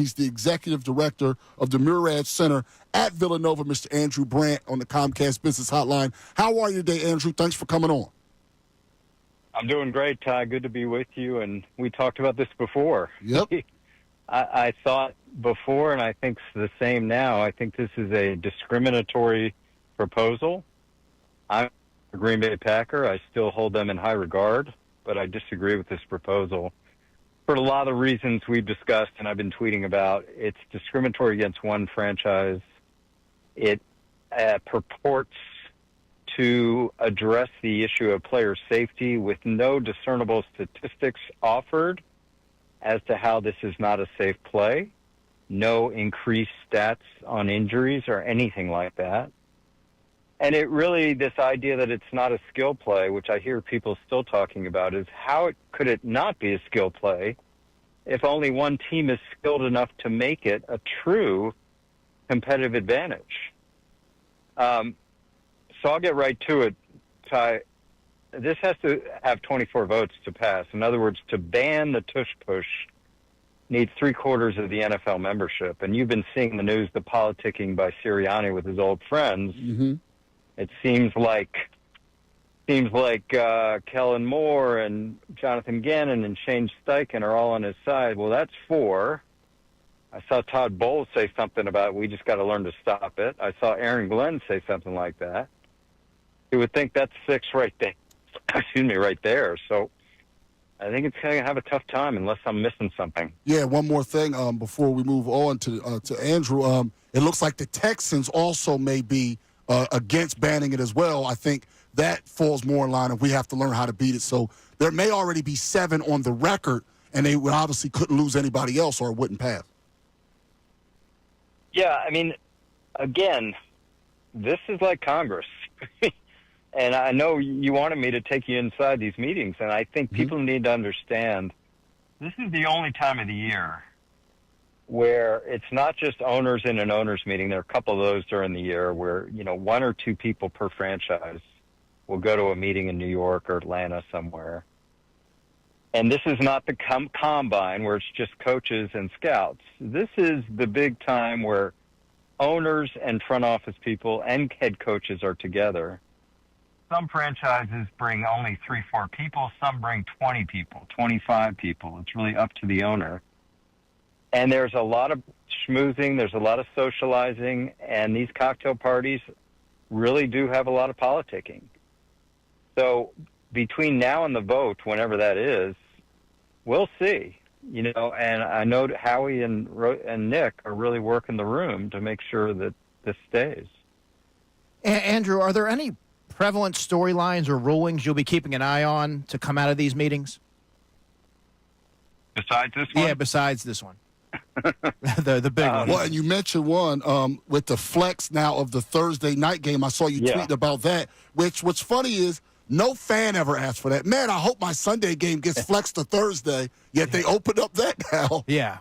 He's the executive director of the Murad Center at Villanova, Mr. Andrew Brandt, on the Comcast Business Hotline. How are you today, Andrew? Thanks for coming on. I'm doing great, Ty. Good to be with you. And we talked about this before. Yep. I thought before, and I think it's the same now. I think this is a discriminatory proposal. I'm a Green Bay Packer. I still hold them in high regard, but I disagree with this proposal for a lot of reasons we've discussed and I've been tweeting about. It's discriminatory against one franchise. It purports to address the issue of player safety with no discernible statistics offered as to how this is not a safe play, no increased stats on injuries or anything like that. And it really, this idea that it's not a skill play, which I hear people still talking about, is how could it not be a skill play if only one team is skilled enough to make it a true competitive advantage? So I'll get right to it, Ty. This has to have 24 votes to pass. In other words, to ban the Tush Push needs 3/4 of the NFL membership. And you've been seeing the news, the politicking by Sirianni with his old friends. Mm-hmm. It seems like Kellen Moore and Jonathan Gannon and Shane Steichen are all on his side. Well, that's 4. I saw Todd Bowles say something about we just got to learn to stop it. I saw Aaron Glenn say something like that. You would think that's 6 right there. Excuse me, right there. So I think it's going to have a tough time unless I'm missing something. Yeah, one more thing before we move on to Andrew. It looks like the Texans also may be against banning it as well. I think that falls more in line of we have to learn how to beat it. So there may already be 7 on the record, and they would obviously couldn't lose anybody else or it wouldn't pass. Yeah, I mean, again, this is like Congress. And I know you wanted me to take you inside these meetings, and I think people need to understand this is the only time of the year where it's not just owners in an owners meeting. There are a couple of those during the year where, 1 or 2 people per franchise will go to a meeting in New York or Atlanta somewhere. And this is not the combine where it's just coaches and scouts. This is the big time where owners and front office people and head coaches are together. Some franchises bring only 3-4 people. Some bring 20 people, 25 people. It's really up to the owner. And there's a lot of schmoozing. There's a lot of socializing. And these cocktail parties really do have a lot of politicking. So between now and the vote, whenever that is, we'll see. And I know that Howie and Nick are really working the room to make sure that this stays. Andrew, are there any prevalent storylines or rulings you'll be keeping an eye on to come out of these meetings? Besides this one? Yeah, besides this one. the big one. Well, and you mentioned one with the flex now of the Thursday night game. I saw you tweeting about that, what's funny is no fan ever asked for that. Man, I hope my Sunday game gets flexed to Thursday, yet they opened up that now. Yeah.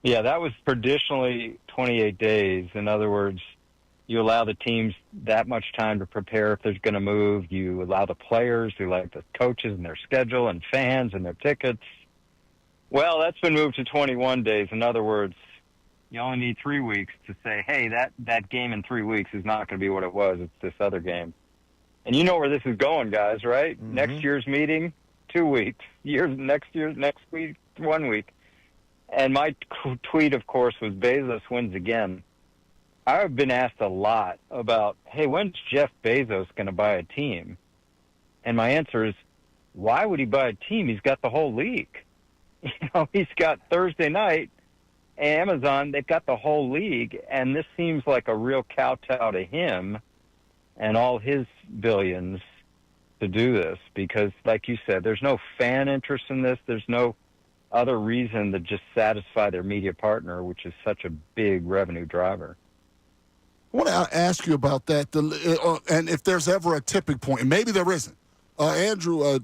Yeah, that was traditionally 28 days. In other words, you allow the teams that much time to prepare if there's going to move. You allow the players, you allow the coaches and their schedule and fans and their tickets. Well, that's been moved to 21 days. In other words, you only need 3 weeks to say, hey, that game in 3 weeks is not going to be what it was. It's this other game. And you know where this is going, guys, right? Mm-hmm. Next year's meeting, 2 weeks. Next week, 1 week. And my tweet, of course, was Bezos wins again. I've been asked a lot about, hey, when's Jeff Bezos going to buy a team? And my answer is, why would he buy a team? He's got the whole league. He's got Thursday night, Amazon, they've got the whole league. And this seems like a real kowtow to him and all his billions to do this. Because, like you said, there's no fan interest in this. There's no other reason to just satisfy their media partner, which is such a big revenue driver. I want to ask you about that, and if there's ever a tipping point, and maybe there isn't. Andrew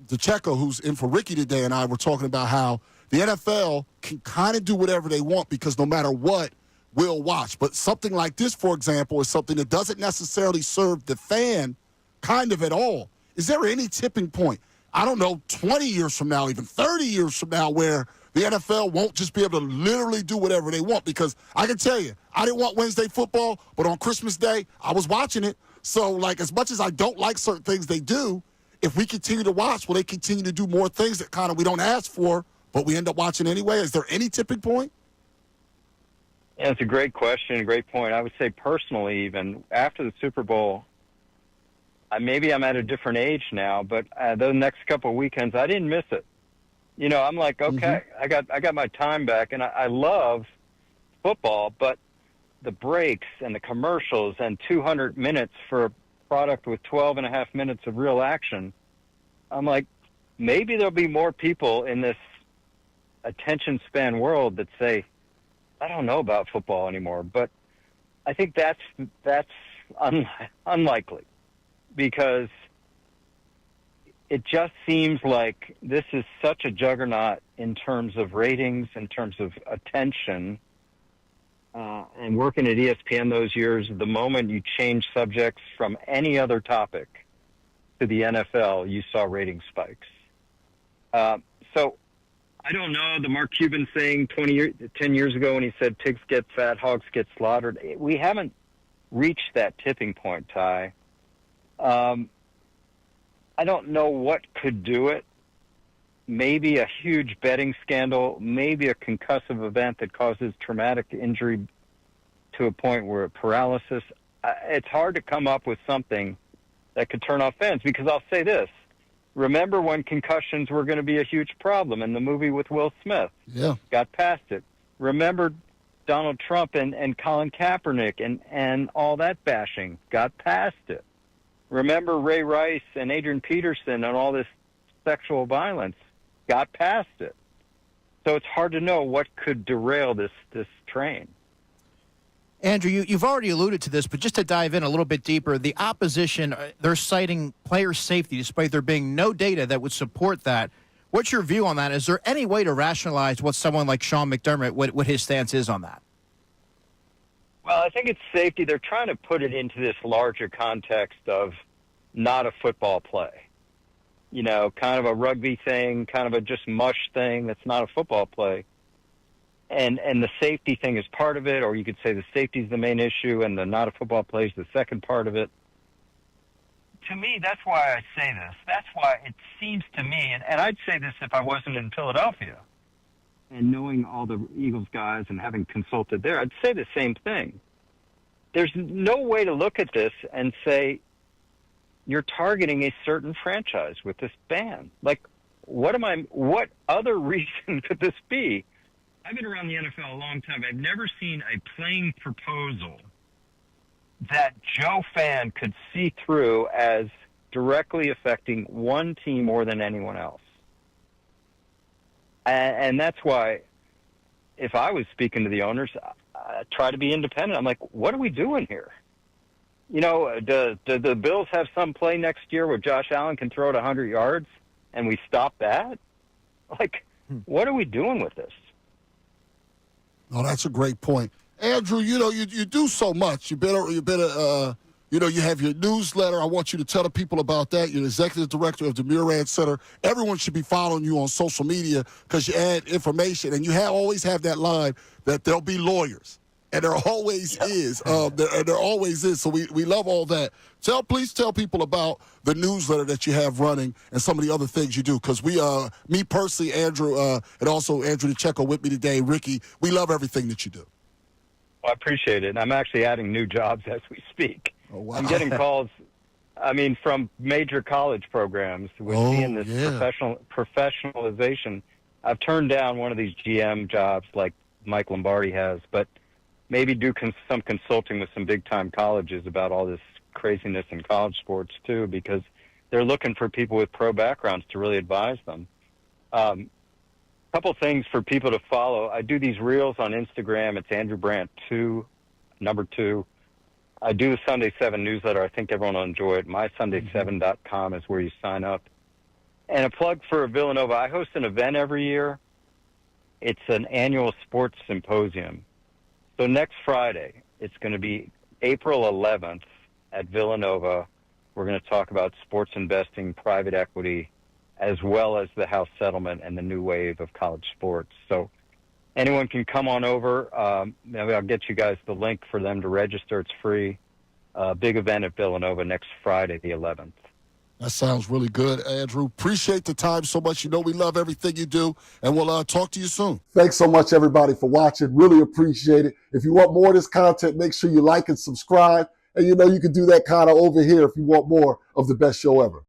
DeCecco, who's in for Ricky today, and I were talking about how the NFL can kind of do whatever they want because no matter what, we'll watch. But something like this, for example, is something that doesn't necessarily serve the fan kind of at all. Is there any tipping point, I don't know, 20 years from now, even 30 years from now, where the NFL won't just be able to literally do whatever they want, because I can tell you, I didn't want Wednesday football, but on Christmas Day, I was watching it. So, like, as much as I don't like certain things they do, if we continue to watch, will they continue to do more things that kind of we don't ask for, but we end up watching anyway? Is there any tipping point? Yeah, it's a great question, a great point. I would say personally, even after the Super Bowl, maybe I'm at a different age now, but the next couple of weekends, I didn't miss it. You know, I'm like, okay, I got my time back, and I love football, but the breaks and the commercials and 200 minutes for a product with 12 and a half minutes of real action, I'm like, maybe there'll be more people in this attention span world that say, I don't know about football anymore. But I think that's unlikely, because it just seems like this is such a juggernaut in terms of ratings, in terms of attention. And working at ESPN those years, the moment you change subjects from any other topic to the NFL, you saw rating spikes. So I don't know, the Mark Cuban thing 10 years ago when he said pigs get fat, hogs get slaughtered. We haven't reached that tipping point, Ty. I don't know what could do it. Maybe a huge betting scandal, maybe a concussive event that causes traumatic injury to a point where paralysis. It's hard to come up with something that could turn off fans, because I'll say this. Remember when concussions were going to be a huge problem in the movie with Will Smith? Yeah. Got past it. Remember Donald Trump and Colin Kaepernick and all that bashing? Got past it. Remember Ray Rice and Adrian Peterson and all this sexual violence? Got past it. So it's hard to know what could derail this train. Andrew, you've already alluded to this, but just to dive in a little bit deeper, the opposition, they're citing player safety despite there being no data that would support that. What's your view on that? Is there any way to rationalize what someone like Sean McDermott, what his stance is on that? Well, I think it's safety. They're trying to put it into this larger context of not a football play. You know, kind of a rugby thing, kind of a just mush thing that's not a football play. And the safety thing is part of it, or you could say the safety is the main issue and the not a football play is the second part of it. To me, that's why I say this. That's why it seems to me, and I'd say this if I wasn't in Philadelphia, and knowing all the Eagles guys and having consulted there, I'd say the same thing. There's no way to look at this and say you're targeting a certain franchise with this ban. Like, what other reason could this be? I've been around the NFL a long time. I've never seen a playing proposal that Joe Fan could see through as directly affecting one team more than anyone else. And that's why, if I was speaking to the owners, I try to be independent. I'm like, what are we doing here? You know, do the Bills have some play next year where Josh Allen can throw it 100 yards and we stop that? Like, what are we doing with this? Oh, that's a great point. Andrew, you know, you do so much. You have your newsletter. I want you to tell the people about that. You're the executive director of the Murad Center. Everyone should be following you on social media because you add information, and you always have that line that there'll be lawyers. And there always is. There always is. So we love all that. Please tell people about the newsletter that you have running and some of the other things you do. Because me personally, Andrew, and also Andrew DeCecco with me today, Ricky, we love everything that you do. Well, I appreciate it. And I'm actually adding new jobs as we speak. Oh, wow. I'm getting calls, from major college programs. We're seeing this professionalization. I've turned down one of these GM jobs like Mike Lombardi has, but maybe do some consulting with some big-time colleges about all this craziness in college sports, too, because they're looking for people with pro backgrounds to really advise them. Couple things for people to follow. I do these reels on Instagram. It's Andrew Brandt 2, number 2. I do the Sunday 7 newsletter. I think everyone will enjoy it. MySunday7.com is where you sign up. And a plug for Villanova. I host an event every year. It's an annual sports symposium. So next Friday, it's going to be April 11th at Villanova. We're going to talk about sports investing, private equity, as well as the House settlement and the new wave of college sports. So anyone can come on over. Maybe I'll get you guys the link for them to register. It's free. Big event at Villanova next Friday, the 11th. That sounds really good, Andrew. Appreciate the time so much. You know we love everything you do, and we'll talk to you soon. Thanks so much, everybody, for watching. Really appreciate it. If you want more of this content, make sure you like and subscribe. And you know you can do that kind of over here if you want more of the best show ever.